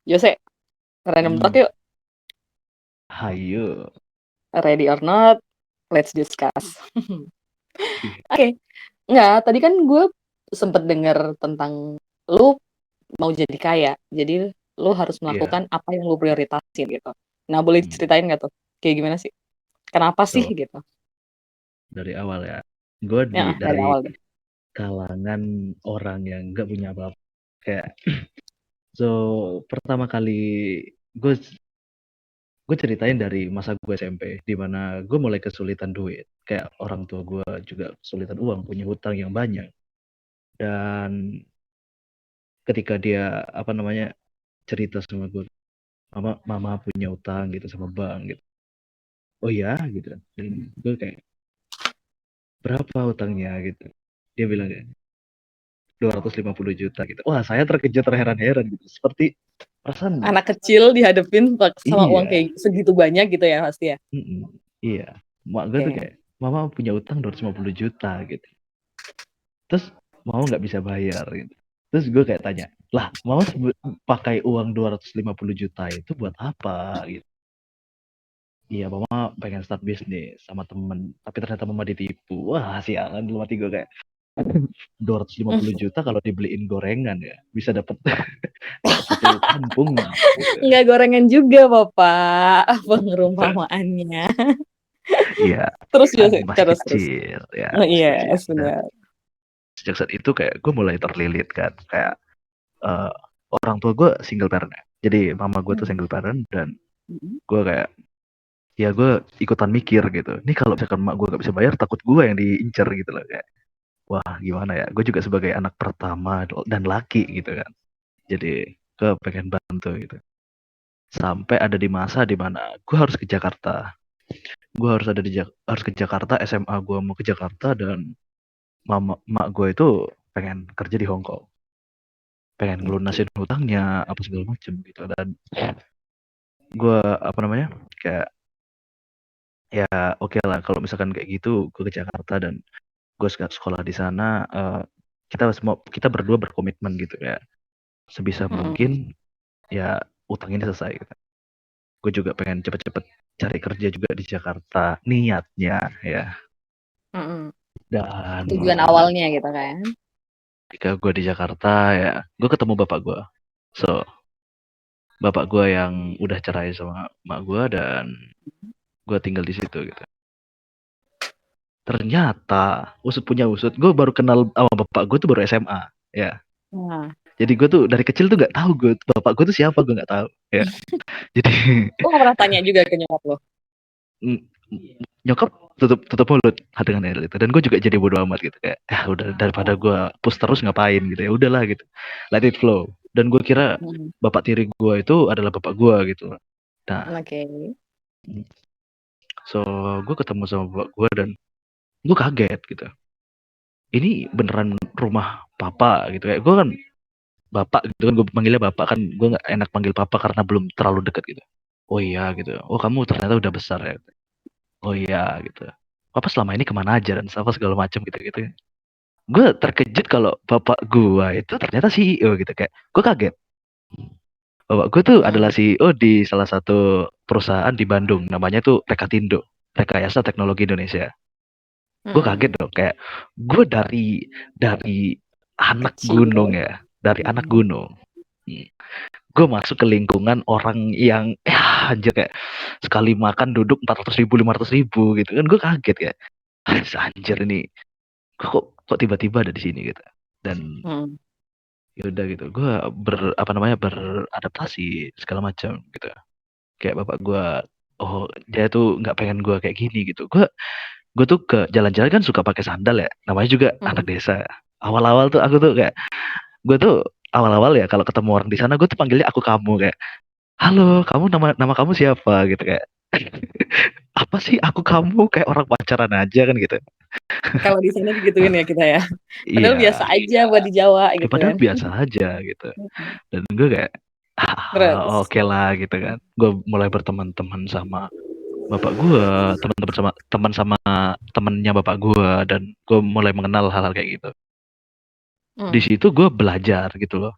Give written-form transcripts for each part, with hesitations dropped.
Jose, random talk Hmm, yuk. hayo. Ready or not, let's discuss. Ih, Oke, nggak, tadi kan gue sempet denger tentang lu mau jadi kaya. Jadi lu harus Iya. melakukan apa yang lu prioritasin gitu. Nah, boleh Hmm, ceritain nggak tuh? Kayak gimana sih? Kenapa sih so gitu? dari awal ya, gue Ya, dari dari awal deh. kalangan orang yang nggak punya apa-apa. Kayak so pertama kali gue gue ceritain dari masa gue SMP, di mana gue mulai kesulitan duit. Kayak orang tua gue juga kesulitan uang, punya hutang yang banyak. Dan ketika dia apa namanya cerita sama gue, mama punya utang gitu sama bank gitu. Oh ya gitu. Dan gue kayak berapa utangnya gitu. Dia bilang kayak 250 juta gitu. Wah, saya terkejut terheran-heran gitu. Seperti perasaan Anak kecil dihadapin sama uang iya, kayak segitu banyak gitu ya pasti ya. mm-mm, iya. Mak gue tuh Oke. kayak mama punya utang 250 juta gitu. Terus mama nggak bisa bayar gitu. Terus gue kayak tanya, lah mama pakai uang 250 juta itu buat apa gitu. Iya, mama pengen start bisnis sama temen, tapi ternyata mama ditipu. Wah, sialan dulu mati gue kayak 250 juta kalau dibeliin gorengan ya bisa dapat dapat satu kampung gitu. Nggak gorengan juga, Bapak. Sa- Pengerumpamaannya. Iya, Terus kan Jose, masih terus. kecil ya, Oh, masih iya, kecil. Dan benar. sejak saat itu kayak gue mulai terlilit kan, kayak eh, orang tua gue single parent ya. Jadi mama gue tuh single parent dan Mm-mm. gue kayak ya gue ikutan mikir gitu. Ini kalau misalkan mak gue gak bisa bayar, takut gue yang diincer gitu loh kayak. Wah, gimana ya? Gue juga sebagai anak pertama dan laki gitu kan. Jadi gue pengen bantu gitu. Sampai ada di masa di mana gue harus ke Jakarta. Gue harus ada harus ke Jakarta, SMA gue mau ke Jakarta dan mak gue itu pengen kerja di Hong Kong, pengen Oke. ngelunasin hutangnya apa segala macem gitu. Dan gue apa namanya kayak ya oke lah kalau misalkan kayak gitu gue ke Jakarta dan gue sekolah di sana. Kita berdua berkomitmen gitu ya, sebisa Mm-mm. mungkin ya utang ini selesai gitu. Gue juga pengen cepet-cepet cari kerja juga di Jakarta niatnya ya. Mm-mm. Dan Tujuan awalnya gitu kan. ketika gue di Jakarta ya gue ketemu bapak gue. So bapak gue yang udah cerai sama mak gue dan gue tinggal di situ gitu. Ternyata usut punya usut, gue baru kenal sama bapak gue tuh baru SMA ya. Nah, Jadi gue tuh dari kecil tuh nggak tahu gue bapak gue tuh siapa, gue nggak tahu ya. Jadi lo nggak pernah tanya juga ke nyokap lo? mm, nyokap tutup tutup mulut dengan hal itu, dan gue juga jadi bodo amat gitu kayak ya udah, daripada Oh, gue push terus ngapain gitu, ya udahlah gitu, let it flow. Dan gue kira mm. bapak tiri gue itu adalah bapak gue gitu. Nah, Oke. so gue ketemu sama bapak gue dan gue kaget gitu, ini beneran rumah papa gitu. Kayak gue kan bapak gitu kan, gue panggilnya bapak kan, gue nggak enak panggil papa karena belum terlalu dekat gitu. Oh iya gitu, oh kamu ternyata udah besar ya. Oh iya gitu, papa selama ini kemana aja dan apa segala macam gitu gitu. Gue terkejut kalau bapak gue itu ternyata CEO gitu. Kayak gue kaget, bapak gue tuh adalah Mm. CEO di salah satu perusahaan di Bandung, namanya tuh Rekatindo, Rekayasa Teknologi Indonesia. Gue kaget Mm-mm. dong, kayak gue dari anak gunung Kecil. ya, dari anak Mm. gunung. Gue masuk ke lingkungan orang yang ya anjir, kayak sekali makan duduk 400 ribu 500 ribu gitu kan. Gue kaget ya, anjir ini kok tiba-tiba ada di sini gitu. Dan Mm. ya udah gitu, gue apa namanya beradaptasi segala macam gitu. Kayak bapak gue, oh dia tuh nggak pengen gue kayak gini gitu. Gue tuh ke jalan-jalan kan suka pakai sandal ya, namanya juga anak Mm. desa. Awal-awal tuh aku tuh kayak, gue tuh awal-awal ya kalau ketemu orang di sana gue tuh panggilnya aku kamu, kayak halo kamu, nama nama kamu siapa gitu kayak. Apa sih aku kamu, kayak orang pacaran aja kan gitu. Kalau di sana digituin ya kita ya. Padahal biasa Iya, aja buat di Jawa ya gitu padahal kan. biasa aja gitu. Mm. Dan gue kayak Terus. oke lah gitu kan. Gue mulai berteman-teman sama bapak gue, teman-teman sama teman sama temennya bapak gue, dan gue mulai mengenal hal-hal kayak gitu. Di Mm. situ gue belajar gitu loh.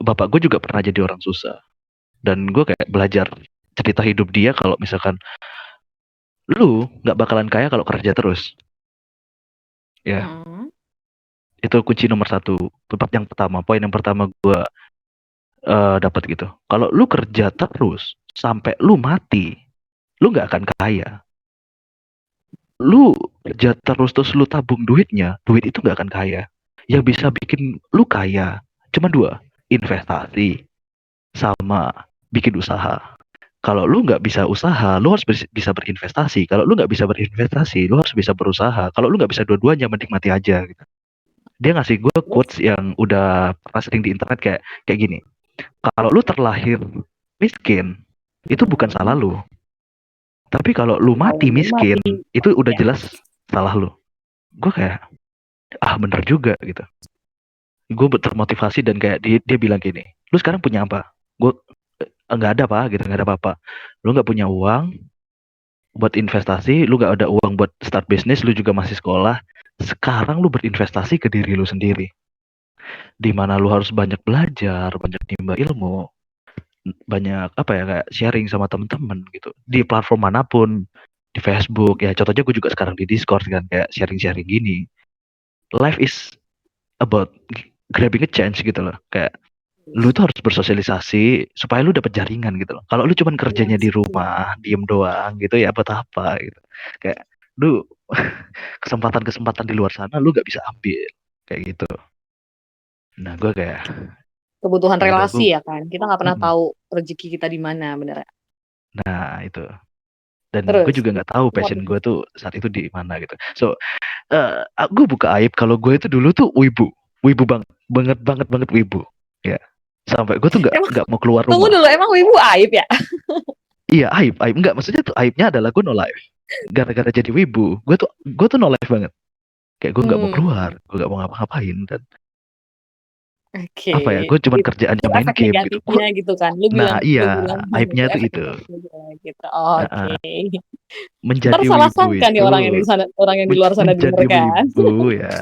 bapak gue juga pernah jadi orang susah, dan gue kayak belajar cerita hidup dia kalau misalkan lu nggak bakalan kaya kalau kerja terus, ya. Hmm. Itu kunci nomor satu, poin yang pertama gue dapat gitu. Kalau lu kerja terus sampai lu mati, lu nggak akan kaya. Lu kerja terus lu tabung duitnya, duit itu nggak akan kaya. Yang bisa bikin lu kaya cuma dua, investasi sama bikin usaha. Kalau lu nggak bisa usaha, lu harus bisa berinvestasi. Kalau lu nggak bisa berinvestasi, lu harus bisa berusaha. Kalau lu nggak bisa dua-duanya, mending mati aja gitu. Dia ngasih gue Terus? quotes yang udah pernah sering di internet, kayak kayak gini. Kalau lu terlahir miskin, itu bukan salah Hmm. lu. Tapi kalau lu Kalau mati lu miskin, mati, itu udah ya. jelas salah lu. Gue kayak, bener juga gitu. Gue termotivasi dan kayak dia bilang gini, lu sekarang punya apa? Gue, nggak ada apa gitu, nggak ada apa-apa. Lu nggak punya uang buat investasi, lu nggak ada uang buat start bisnis, lu juga masih sekolah. Sekarang lu berinvestasi ke diri lu sendiri, di mana lu harus banyak belajar, banyak nimba ilmu, banyak apa ya, kayak sharing sama temen-temen gitu di platform manapun, di Facebook ya, contohnya gue juga sekarang di Discord kan, kayak sharing-sharing gini. Life is about grabbing a chance gitu loh, kayak lu tuh harus bersosialisasi supaya lu dapet jaringan gitu loh. Kalau lu cuman Iya kerjanya di sih. rumah diem doang gitu, ya buat apa gitu. Kayak lu kesempatan-kesempatan di luar sana lu gak bisa ambil kayak gitu. Nah gue kayak, Kebutuhan ya udah gue. relasi ya kan. Kita nggak pernah Mm-mm. tahu rezeki kita di mana bener. Nah itu, dan gue Terus, juga nggak tahu passion gue tuh saat itu di mana gitu. So gue buka aib kalau gue itu dulu tuh wibu, wibu banget, banget banget banget wibu, ya. Sampai gue tuh emang nggak mau keluar tunggu rumah. dulu, emang wibu aib ya? Iya, aib, aib enggak, maksudnya tuh aibnya adalah gue no life. Gara-gara jadi wibu, gue tuh no life banget. Kayak gue nggak mau keluar, Hmm, gue nggak mau ngapa-ngapain, dan oke. apa ya, gue cuman kerjaannya Itu main efek game gitu. negatifnya gitu kan. Nah Lu iya, bilang aibnya itu tuh efek itu. negatifnya gitu. Nah, Oke. Ntar menjadi salah wibu sangka nih itu, orang yang di sana, orang yang di luar sana denger menjadi kan. wibu ya.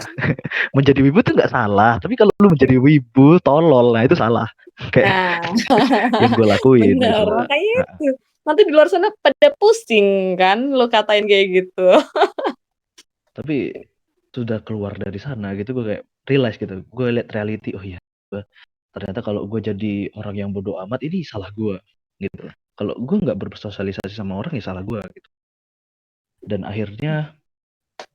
Menjadi wibu tuh nggak salah, tapi kalau lu menjadi wibu tolol, nah itu salah. Kayak Nah, yang gue lakuin gitu bener. loh. Makanya Nah, itu. Nanti di luar sana pada pusing kan, lu katain kayak gitu. tapi sudah keluar dari sana gitu, gue kayak realize gitu, gue lihat reality, oh iya, ternyata kalau gue jadi orang yang bodoh amat, ini salah gue gitu. Kalau gue nggak bersosialisasi sama orang, ya salah gue gitu. Dan akhirnya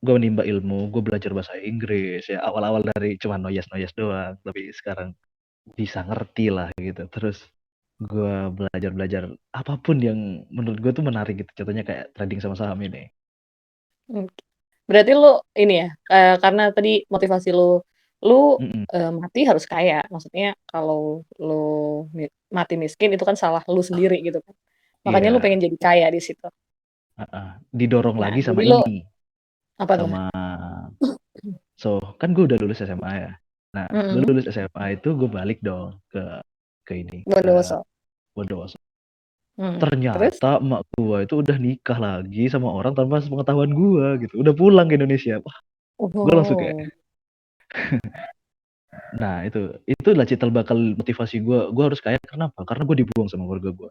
gue menimba ilmu, gue belajar bahasa Inggris ya, awal-awal dari cuma noyes-noyes doang, tapi sekarang bisa ngerti lah gitu. Terus gue belajar apapun yang menurut gue tuh menarik gitu, contohnya kayak trading sama saham ini. Oke. Berarti lu ini ya, karena tadi motivasi lu Mm-mm. mati harus kaya. Maksudnya kalau lu mati miskin itu kan salah lu sendiri gitu kan. Makanya lu Iya, pengen jadi kaya di situ. didorong Nah, lagi sama jadi lu ini, apa tuh? sama, so kan gue udah lulus SMA ya. Nah, gue Mm-mm. lulus SMA itu gue balik dong ke ini, ke Bondowoso. Bondowoso. Terus? Ternyata emak gue itu udah nikah lagi sama orang tanpa sepengetahuan gue gitu. Udah pulang ke Indonesia. Wah, gue langsung kayak, Oh, nah itulah cikal bakal motivasi gue. Gue harus kaya, kenapa? Karena gue dibuang sama keluarga gue.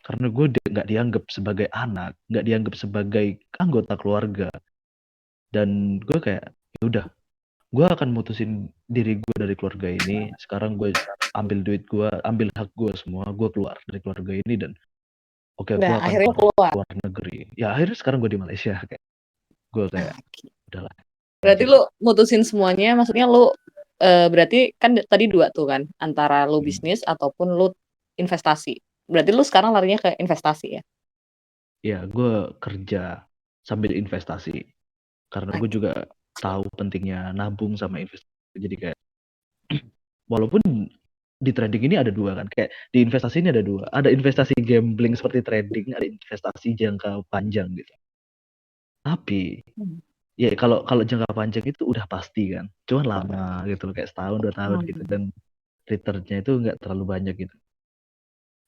Karena gue nggak dianggap sebagai anak, nggak dianggap sebagai anggota keluarga. Dan gue kayak, ya udah, gue akan mutusin diri gue dari keluarga ini. Sekarang gue ambil duit gue, ambil hak gue semua, gue keluar dari keluarga ini, dan oke, gue nah akan akhirnya keluar keluar. keluar negeri. Ya akhirnya sekarang gue di Malaysia, kayak gue Ah, kayak oke. udahlah Berarti anjir. lu mutusin semuanya, maksudnya lu berarti kan tadi dua tuh kan, antara lu Hmm. bisnis ataupun lu investasi. Berarti lu sekarang larinya ke investasi ya? Ya gue kerja sambil investasi, karena gue Oke. juga tahu pentingnya nabung sama investasi. Jadi kayak, walaupun di trading ini ada dua kan, kayak di investasi ini ada dua, ada investasi gambling seperti trading, ada investasi jangka panjang gitu. Tapi Hmm. ya kalau kalau jangka panjang itu udah pasti kan, cuman lama gitu loh, kayak setahun 2 tahun gitu, Hmm. dan returnnya itu nggak terlalu banyak gitu.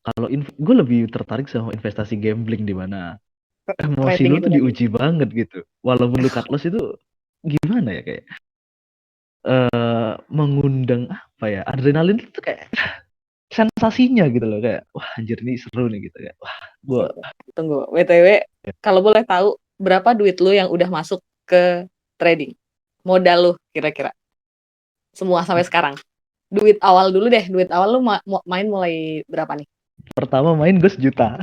Kalau gue lebih tertarik sama investasi gambling, di mana emosi Trading lu itu tuh tadi. diuji banget gitu. Walaupun lu cut loss itu gimana ya, kayak mengundang apa ya, adrenalin itu kayak sensasinya gitu loh, kayak wah anjir ini seru nih gitu, kayak wah gua Oke, tunggu. WTW, kalau boleh tahu berapa duit lu yang udah masuk ke trading? Modal lu kira-kira. Semua sampai sekarang. Duit awal dulu deh. Duit awal lu main mulai berapa nih? pertama main gue 1 juta.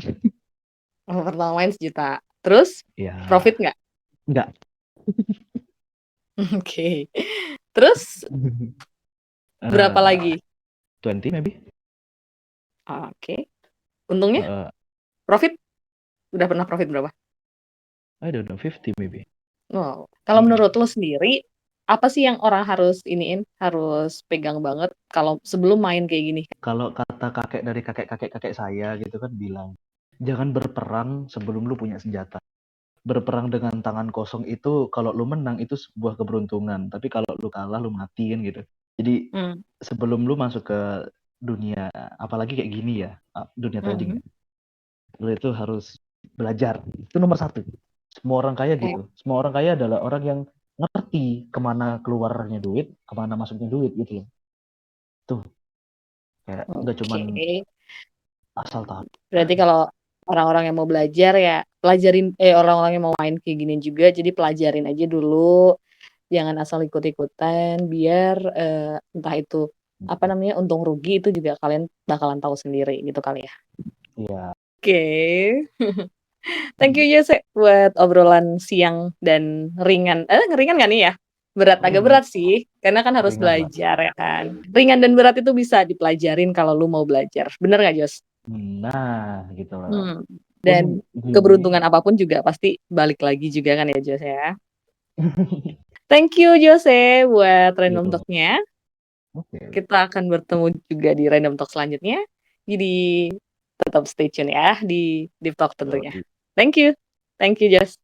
Pertama main 1 juta. Terus Ya profit nggak? enggak. Oke. Terus berapa Eh, lagi? 20 maybe. Oke. Untungnya? Eh, Profit? Udah pernah profit berapa? I don't know, 50 maybe. Wow. Kalau menurut lo sendiri, apa sih yang orang harus harus pegang banget kalau sebelum main kayak gini? Kalau kata kakek dari kakek saya gitu kan bilang, jangan berperang sebelum lu punya senjata. Berperang dengan tangan kosong itu kalau lu menang itu sebuah keberuntungan, tapi kalau lu kalah lu matiin gitu. Jadi Hmm. sebelum lu masuk ke dunia apalagi kayak gini ya, dunia trading Mhm. ya, lu itu harus belajar. Itu nomor satu. Semua orang kaya Oke. gitu. Semua orang kaya adalah orang yang ngerti kemana keluarnya duit, kemana masuknya duit gitu loh. Tuh kayak nggak cuman Oke. asal tahu. Berarti kalau orang-orang yang mau belajar ya pelajarin orang-orang yang mau main kayak gini juga jadi pelajarin aja dulu. Jangan asal ikut-ikutan biar entah itu apa namanya untung rugi itu juga kalian bakalan tahu sendiri gitu kali ya. Iya. Oke. Thank you Jose buat obrolan siang dan ringan. Ringan gak nih ya? Berat, agak Ringan, berat sih. Karena kan harus ringan lah. belajar ya kan. Ringan dan berat itu bisa dipelajarin kalau lu mau belajar. Bener gak Jos? Nah, gitu loh. Pun Dan gini. keberuntungan apapun juga pasti balik lagi juga kan ya Jos ya. Thank you Jose buat random Yo, talk-nya. oke. Kita akan bertemu juga di random talk selanjutnya. Jadi tetap stay tune ya di Deep Talk Yo, tentunya. Thank you. Thank you Jos.